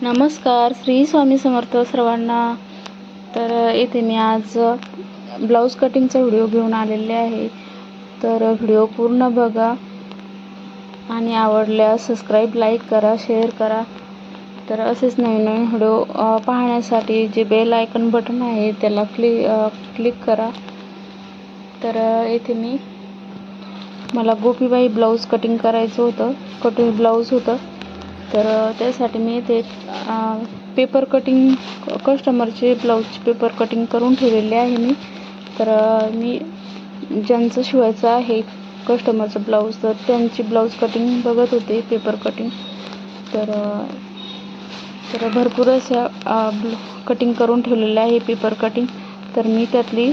नमस्कार, श्री स्वामी समर्थ सर्वांना. तर इथे मी आज ब्लाऊज कटिंगचा व्हिडिओ घेऊन आलेले आहे. तर व्हिडिओ पूर्ण बघा आणि आवडल्यास सबस्क्राईब, लाईक करा, शेअर करा. तर असेच नवीन नवीन व्हिडिओ पाहण्यासाठी जे बेल आयकॉन बटन आहे त्याला क्लिक करा. तर इथे मला गोपीबाई ब्लाऊज कटिंग करायचं होतं, कटिंग ब्लाऊज होतं. तर त्यासाठी मी ते पेपर कटिंग कस्टमरचे ब्लाऊज पेपर कटिंग करून ठेवलेले आहे मी. तर मी ज्यांचं शिवायचं आहे कस्टमरचं ब्लाऊज, तर त्यांची ब्लाऊज कटिंग बघत होते, पेपर कटिंग. तर भरपूर अशा कटिंग करून ठेवलेल्या आहे पेपर कटिंग. तर मी त्यातली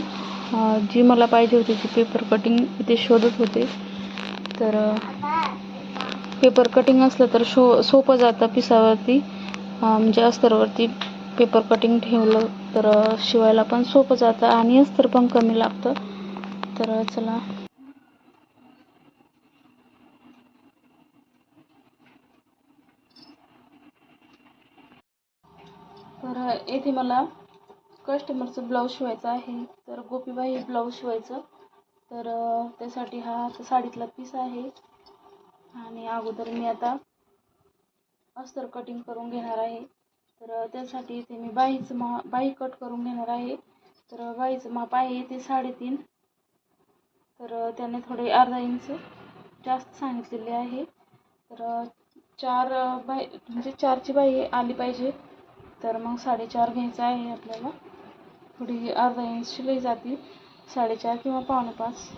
जी मला पाहिजे होती ती पेपर कटिंग इथे शोधत होते. तर पेपर कटिंग असलं तर सोपं जातं पिसावरती, म्हणजे अस्तरवरती पेपर कटिंग ठेवलं तर शिवायला पण सोपं जातं आणि अस्तर पण कमी लागतं. तर चला, तर येथे मला कस्टमरचं ब्लाऊज शिवायचं आहे. तर गोपीबाई ब्लाऊज शिवायचं. तर त्यासाठी हा साडीतला पीस आहे आणि अगोदर मी आता अस्तर कटिंग करून घेणार आहे. तर त्यासाठी इथे मी बाही कट करून घेणार आहे. तर बाहीचं माप आहे ते 3.5. तर त्याने थोडे अर्धा इंच जास्त सांगितलेले आहे. तर 4 बाही म्हणजे 4ची बाही आली पाहिजे. तर मग 4.5 घ्यायचं आहे आपल्याला. थोडी अर्धा इंच शिलाई जाती, 4.5 किंवा 4.5.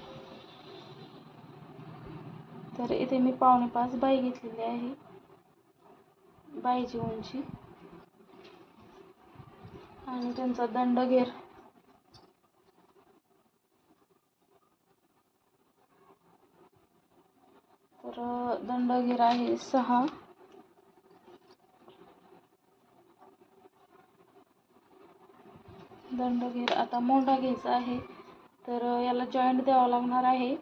तर इथे मी 4.5 बाही घेतलेली आहे, बाहीची उंची. आणि त्यांचा दंडघेर तर दंडघेर आहे 6. दंडघेर आता मोंढा घ्यायचा आहे. तर याला जॉईंट द्यावा लागणार आहे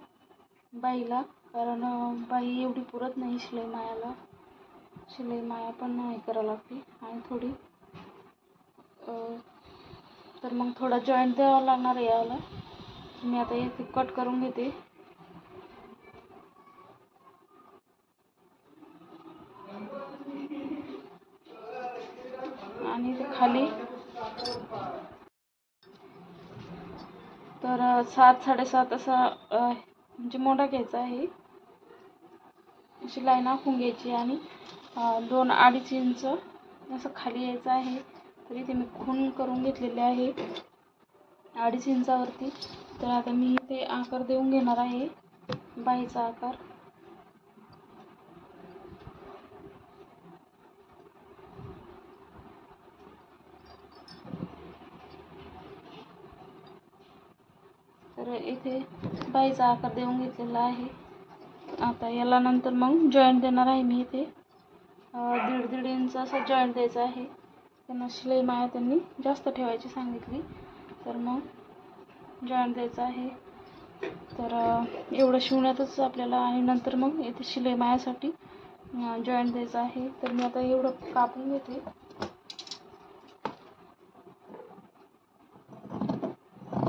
बाईला, कारण बाई एवढी पुरत नाही शिलाई मायाला. शिलाई माया पण हे करावं लागते आणि थोडी तर मग थोडा जॉईंट द्यावा लागणार आहे याला. मी आता इथे कट करून घेते. आणि ते खाली तर 7-7.5 असा म्हणजे मोठा घ्यायचा आहे. अशी लाईन आखून घ्यायची आणि 2-2.5 इंच असं खाली यायचं आहे. तर इथे मी खून करून घेतलेले आहे 2.5 इंचावरती. तर आता मी इथे आकार देऊन घेणार आहे, बाहीचा आकार. तर इथे बाहीचा आकार देऊन घेतलेला आहे. आता याला नंतर मग जॉईंट देणार आहे मी. इथे 1.5 इंच असा जॉईंट द्यायचा आहे. त्यांना शिलाई माया त्यांनी जास्त ठेवायची सांगितली, तर मग जॉईंट द्यायचा आहे. तर एवढं शिवण्यातच आपल्याला आणि नंतर मग इथे शिलाई मायासाठी जॉईंट द्यायचा आहे. तर मी आता एवढं कापून घेते.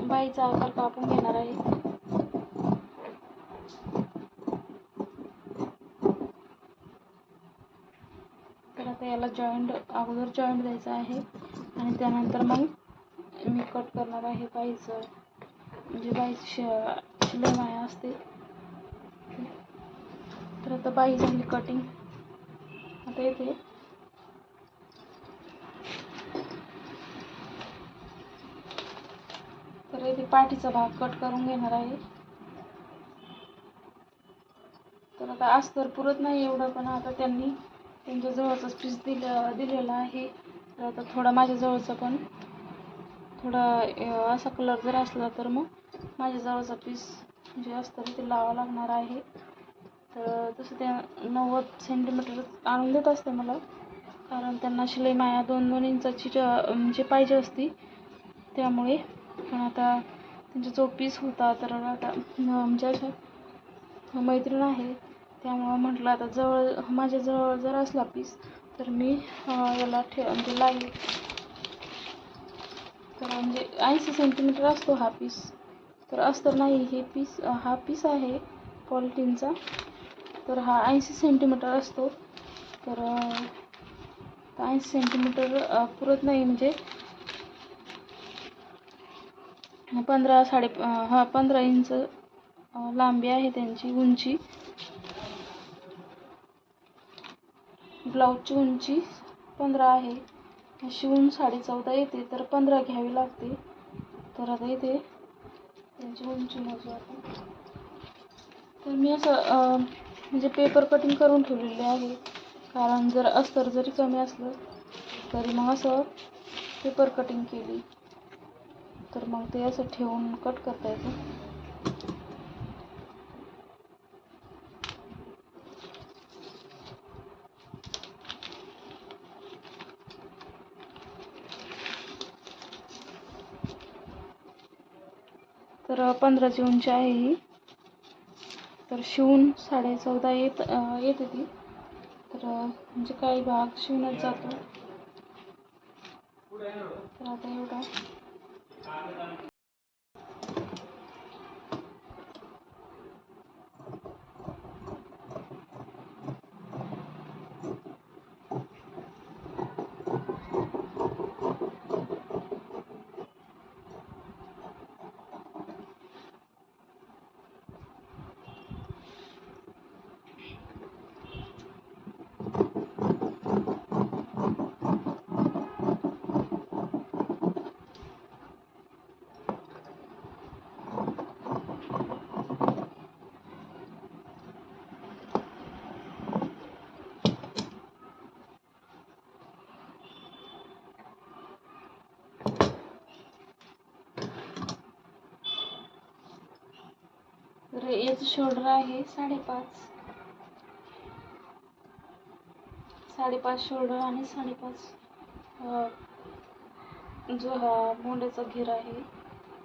बाहीचा आकार कापून घेणार आहे. तर आता याला अगोदर जॉईंट द्यायचा आहे आणि त्यानंतर मग मी कट करणार आहे बाहीचं, म्हणजे बाहीची शिलाई माया असते. तर आता बाही झाली कटिंग. आता इथे पाठीचा भाग कट करून घेणार आहे. तर आता अस्तर पुरत नाही एवढं, पण आता त्यांनी त्यांच्या जवळचाच पीस दिलेला आहे. तर आता थोडा माझ्या जवळचा पण थोडा असा कलर जर असला तर मग माझ्या जवळचा पीस जे असतं ते लावावं लागणार आहे. तर तसं त्या 90 सेंटीमीटर आणून देत असते मला, कारण त्यांना शिलाई माया 2-2 इंचाची म्हणजे पाहिजे असती त्यामुळे. पण आता त्यांचा जो पीस होता, तर आता म्हणजे अशा मैत्रीण आहे त्यामुळं म्हटलं आता माझ्या जवळ जर असला पीस तर मी याला म्हणजे लाईन, तर म्हणजे 80 सेंटीमीटर असतो हा पीस. तर अस्तर नाही, हे पीस, हा पीस आहे पॉलिथिनचा. तर हा 80 सेंटीमीटर असतो. तर 80 सेंटीमीटर पुरत नाही, म्हणजे 15 इंच लांबी आहे त्यांची उंची. ब्लाऊजची उंची 15 आहे. शिवून 14.5 येते, तर 15 घ्यावी लागते. तर आता इथे त्यांची उंची मोजू आपण. तर मी असं म्हणजे पेपर कटिंग करून ठेवलेले आहे, कारण जर अस्तर जरी कमी असलं तरी मग असं पेपर कटिंग केली तर मग ते असं ठेवून कट करता येतं. तर 15ची उंची आहे ही. तर शिवून 14.5 येते ती. तर म्हणजे काही भाग शिवूनच जातो. तर आता एवढा तर याचं शोल्डर आहे 5.5 शोल्डर आणि 5.5 जो हा मोंड्याचा घेर आहे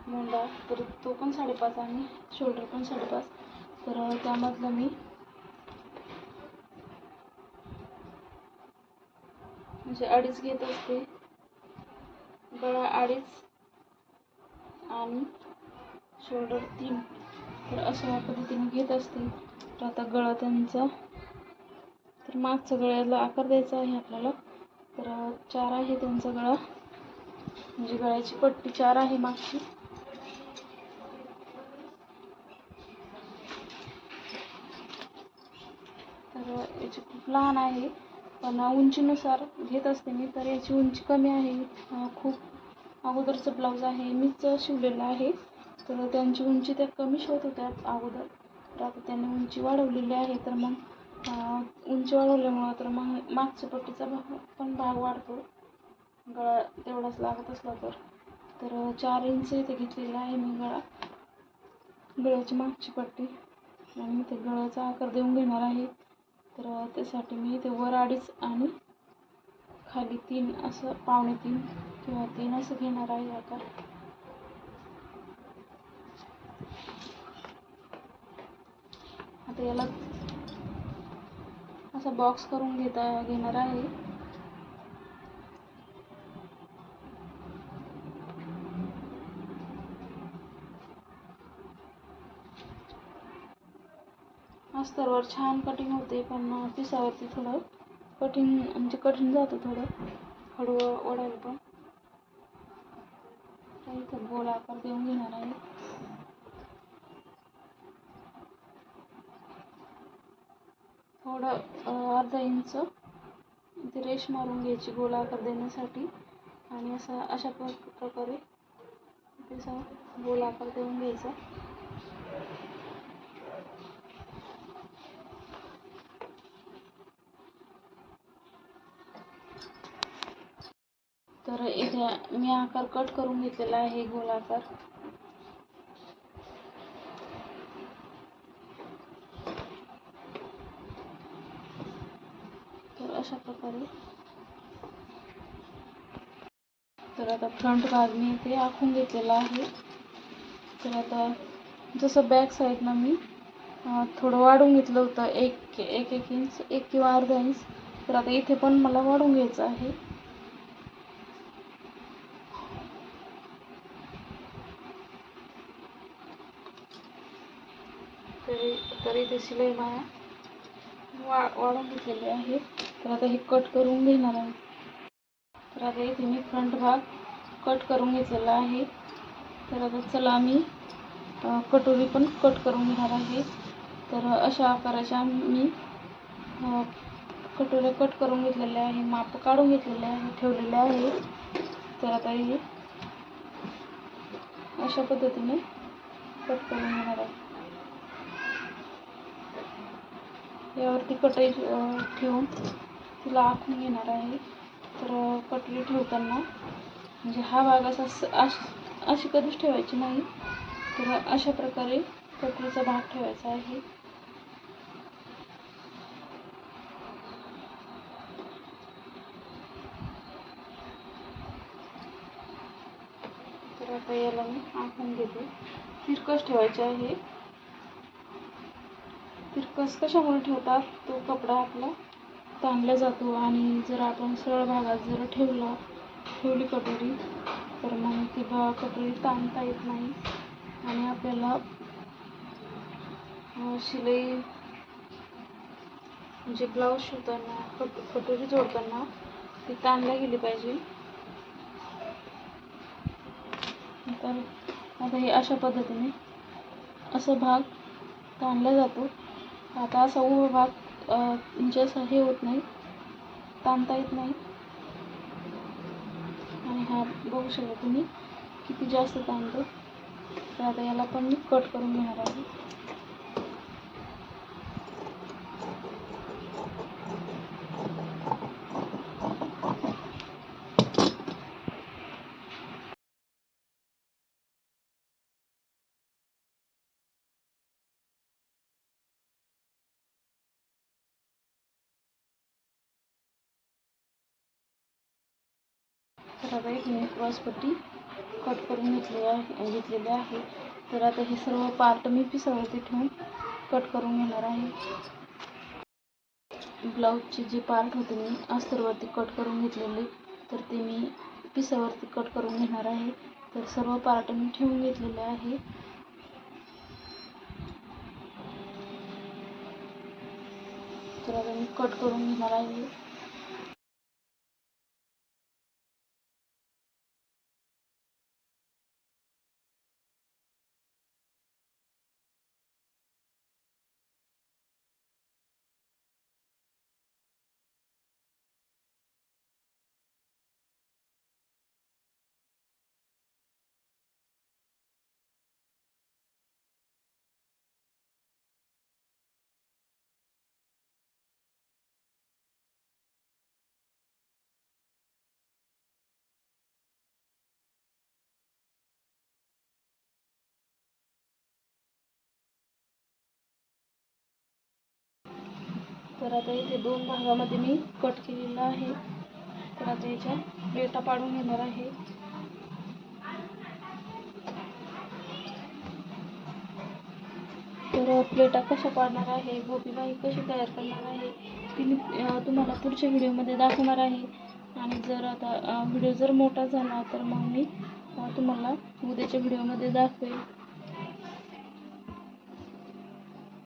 मोंडा, तर तो पण 5.5 आणि शोल्डर पण 5.5. तर त्यामधलं मी म्हणजे 2.5 घेत असते. गळा 2.5 आणि शोल्डर 3. तर अशा पद्धतीने घेत असते. तर आता गळा त्यांचा, तर मागच्या गळ्याला आकार द्यायचा आहे आपल्याला. तर 4 आहे त्यांचा गळा, म्हणजे गळ्याची पट्टी 4 आहे मागची. तर याची खूप लहान आहे, पण उंचीनुसार घेत असते मी. तर याची उंची कमी आहे. खूप अगोदरचं ब्लाऊज आहे, मीच शिवलेलं आहे. तर त्यांची उंची त्या कमी शिवत होत्या अगोदर. तर आता त्यांनी उंची वाढवलेली आहे. तर मग उंची वाढवल्यामुळं तर मग मागच्या पट्टीचा भाग वाढतो, गळा तेवढाच लागत असला तर. तर 4 इंच इथे घेतलेला आहे मी गळ्याची मागची पट्टी, आणि इथे गळ्याचा आकार देऊन घेणार आहे. तर त्यासाठी मी इथे वर 2.5 आणि खाली 3, असं 2.25 किंवा 3 असं घेणार आहे आकार. आता याला असा बॉक्स करून घेणार आहे. अस्तरवर छान कटिंग होते, पण पिसावरती थोडं कठीण जातं, थोडं हळू ओढायला. पण इथं गोल आकार देऊन घेणार आहे. थोडं अर्धा इंच इथे रेष मारून घ्यायची गोल आकार देण्यासाठी, आणि अशा प्रकारे त्याचा गोल आकार देऊन घ्यायचा. तर इथे मी आकार कट करून घेतलेला आहे, गोल आकार. तर अशा प्रकारे. तर आता फ्रंट भाग मी इथे आखून घेतलेला आहे. तर आता जसं बॅक साईडनं मी थोडं वाढवून घेतलं होतं, एक इंच, 1 किंवा अर्धा इंच. तर आता इथे पण मला वाढून घ्यायचं आहे. तर इथे शिलाई वाढून घेतलेली आहे. तर आता हे कट करून घेणार आहे. तर आता इथे मी फ्रंट भाग कट करून घेतलेला आहे. तर आता चला मी कटोरी पण कट करून घेणार आहे. तर अशा आकाराच्या मी कटोऱ्या कट करून घेतलेल्या आहे, माप काढून घेतलेले आहे, ठेवलेले आहे. तर आता हे अशा पद्धतीने कट करून घेणार आहे. यावरती कटोरी ठेवून तिला आखून घेणार आहे. तर कटोरी ठेवताना म्हणजे हा भाग अशी कधीच ठेवायची नाही. तर अशा प्रकारे कटोरीचा भाग ठेवायचा आहे. तर आता याला मी आखून घेते. तिरकस ठेवायचे आहे. तिरकस कशामुळे ठेवतात, तो कपडा आपला ताणला जातो आणि जर आपण सरळ भागात जर ठेवली कटोरी तर मग ती कटोरी ताणता येत नाही आणि आपल्याला शिलाई म्हणजे ब्लाऊज शिवताना कटोरी जोडताना ती ताणल्या गेली पाहिजे. तर आता हे अशा पद्धतीने असा भाग ताणला जातो. आता असा उभा भाग म्हणजे असं हे होत नाही, ताणता येत नाही. आणि हा बघू शकता तुम्ही किती जास्त ताणतो. तर आता याला पण मी कट करून घेणार आहे. तर आता इथे मी क्रॉसपट्टी कट करून घेतलेली आहे. तर आता हे सर्व पार्ट मी पिसावरती ठेवून कट करून घेणार आहे. ब्लाऊजचे जे पार्ट होते मी अस्तरवरती कट करून घेतलेले, तर ते मी पिसावरती कट करून घेणार आहे. तर सर्व पार्ट मी ठेवून घेतलेले आहे. तर आता मी कट करून घेणार आहे. तर आता इथे 2 भागामध्ये मी कट केलेला आहे. तर आता याच्या प्लेटा पाडून घेणार आहे. तर प्लेटा कशा पाडणार आहे, गोबीबाई कशी तयार करणार आहे ती मी तुम्हाला पुढच्या व्हिडिओमध्ये दाखवणार आहे. आणि जर आता व्हिडिओ जर मोठा झाला तर मग मी तुम्हाला उद्याच्या व्हिडिओमध्ये दाखवेल.